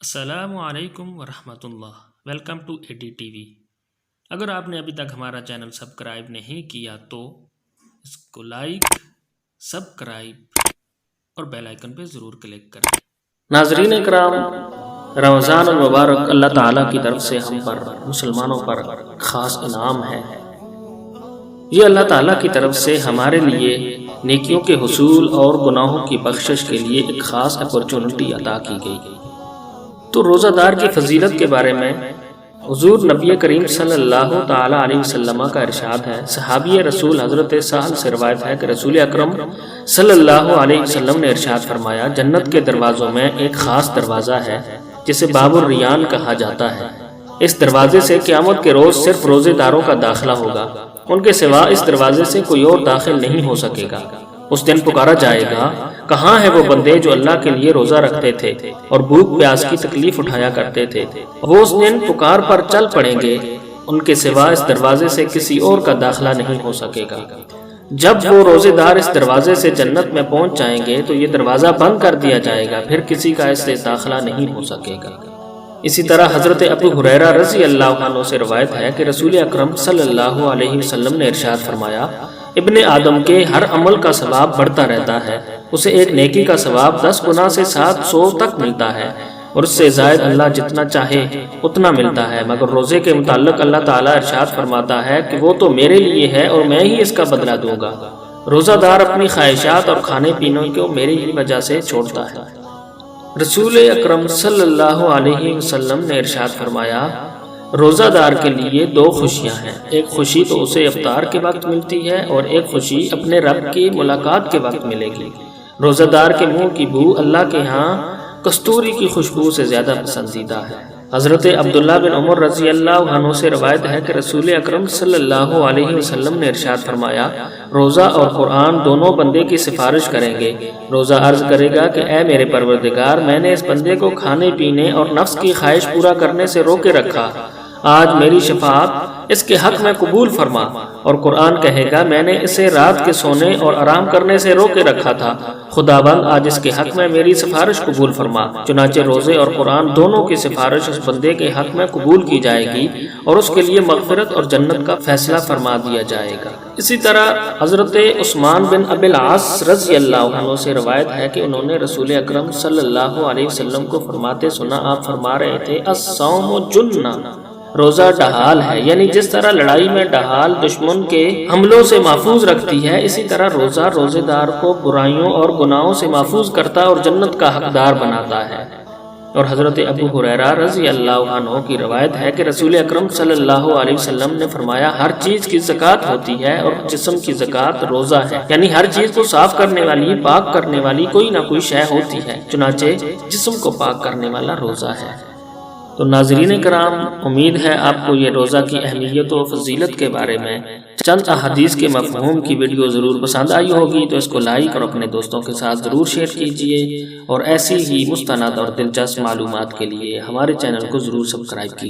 السلام علیکم ورحمۃ اللہ۔ ویلکم ٹو ایڈی ٹی وی۔ اگر آپ نے ابھی تک ہمارا چینل سبسکرائب نہیں کیا تو اس کو لائک، سبسکرائب اور بیل آئیکن پہ ضرور کلک کریں۔ ناظرین اکرام، رمضان المبارک اللہ تعالیٰ کی طرف سے ہم پر مسلمانوں پر خاص انعام ہے۔ یہ اللہ تعالیٰ کی طرف سے ہمارے لیے نیکیوں کے حصول اور گناہوں کی بخشش کے لیے ایک خاص اپرچونٹی عطا کی گئی۔ تو روزہ دار کی فضیلت کے بارے میں حضور نبی کریم صلی اللہ تعالیٰ علیہ وسلم کا ارشاد ہے۔ صحابی رسول حضرت سہل سے روایت ہے کہ رسول اکرم صلی اللہ علیہ وسلم نے ارشاد فرمایا، جنت کے دروازوں میں ایک خاص دروازہ ہے جسے باب الریان کہا جاتا ہے۔ اس دروازے سے قیامت کے روز صرف روزے داروں کا داخلہ ہوگا، ان کے سوا اس دروازے سے کوئی اور داخل نہیں ہو سکے گا۔ اس دن پکارا جائے گا، کہاں ہیں وہ بندے جو اللہ کے لیے روزہ رکھتے تھے اور بھوک پیاس کی تکلیف اٹھایا کرتے تھے؟ وہ اس دن پکار پر چل پڑیں گے، ان کے سوا اس دروازے سے کسی اور کا داخلہ نہیں ہو سکے گا۔ جب وہ روزے دار اس دروازے سے جنت میں پہنچ جائیں گے تو یہ دروازہ بند کر دیا جائے گا، پھر کسی کا اس سے داخلہ نہیں ہو سکے گا۔ اسی طرح حضرت ابو ہریرہ رضی اللہ عنہ سے روایت ہے کہ رسول اکرم صلی اللہ علیہ وسلم نے ارشاد فرمایا، ابن آدم کے ہر عمل کا ثواب بڑھتا رہتا ہے، اسے ایک نیکی کا ثواب 10 گنا سے 700 تک ملتا ہے، اور اس سے زائد اللہ جتنا چاہے اتنا ملتا ہے، مگر روزے کے متعلق اللہ تعالیٰ ارشاد فرماتا ہے کہ وہ تو میرے لیے ہے اور میں ہی اس کا بدلہ دوں گا۔ روزہ دار اپنی خواہشات اور کھانے پینے کو میری ہی وجہ سے چھوڑتا ہے۔ رسول اکرم صلی اللہ علیہ وسلم نے ارشاد فرمایا، روزہ دار کے لیے 2 خوشیاں ہیں، ایک خوشی تو اسے افطار کے وقت ملتی ہے اور ایک خوشی اپنے رب کی ملاقات کے وقت ملے گی۔ روزہ دار کے منہ کی بو اللہ کے ہاں کستوری کی خوشبو سے زیادہ پسندیدہ ہے۔ حضرت عبداللہ بن عمر رضی اللہ عنہ سے روایت ہے کہ رسول اکرم صلی اللہ علیہ وسلم نے ارشاد فرمایا، روزہ اور قرآن دونوں بندے کی سفارش کریں گے۔ روزہ عرض کرے گا کہ اے میرے پروردگار، میں نے اس بندے کو کھانے پینے اور نفس کی خواہش پورا کرنے سے روکے رکھا، آج میری شفاعت اس کے حق میں قبول فرما۔ اور قرآن کہے گا، میں نے اسے رات کے سونے اور آرام کرنے سے روکے رکھا تھا، خداوند آج اس کے حق میں میری سفارش قبول فرما۔ چنانچہ روزے اور قرآن دونوں کی سفارش اس بندے کے حق میں قبول کی جائے گی اور اس کے لیے مغفرت اور جنت کا فیصلہ فرما دیا جائے گا۔ اسی طرح حضرت عثمان بن ابی العاص رضی اللہ عنہ سے روایت ہے کہ انہوں نے رسول اکرم صلی اللہ علیہ وسلم کو فرماتے سنا، آپ فرما رہے تھے، الصوم جنہ، روزہ ڈھال ہے، یعنی جس طرح لڑائی میں ڈھال دشمن کے حملوں سے محفوظ رکھتی ہے، اسی طرح روزہ روزے دار کو برائیوں اور گناہوں سے محفوظ کرتا اور جنت کا حقدار بناتا ہے۔ اور حضرت ابو ہریرہ رضی اللہ عنہ کی روایت ہے کہ رسول اکرم صلی اللہ علیہ وسلم نے فرمایا، ہر چیز کی زکوٰۃ ہوتی ہے اور جسم کی زکوٰۃ روزہ ہے، یعنی ہر چیز کو صاف کرنے والی، پاک کرنے والی کوئی نہ کوئی شے ہوتی ہے، چنانچہ جسم کو پاک کرنے والا روزہ ہے۔ تو ناظرین کرام، امید ہے آپ کو یہ روزہ کی اہمیت و فضیلت کے بارے میں چند احادیث کے مفہوم کی ویڈیو ضرور پسند آئی ہوگی، تو اس کو لائک اور اپنے دوستوں کے ساتھ ضرور شیئر کیجئے، اور ایسی ہی مستند اور دلچسپ معلومات کے لیے ہمارے چینل کو ضرور سبسکرائب کیجئے۔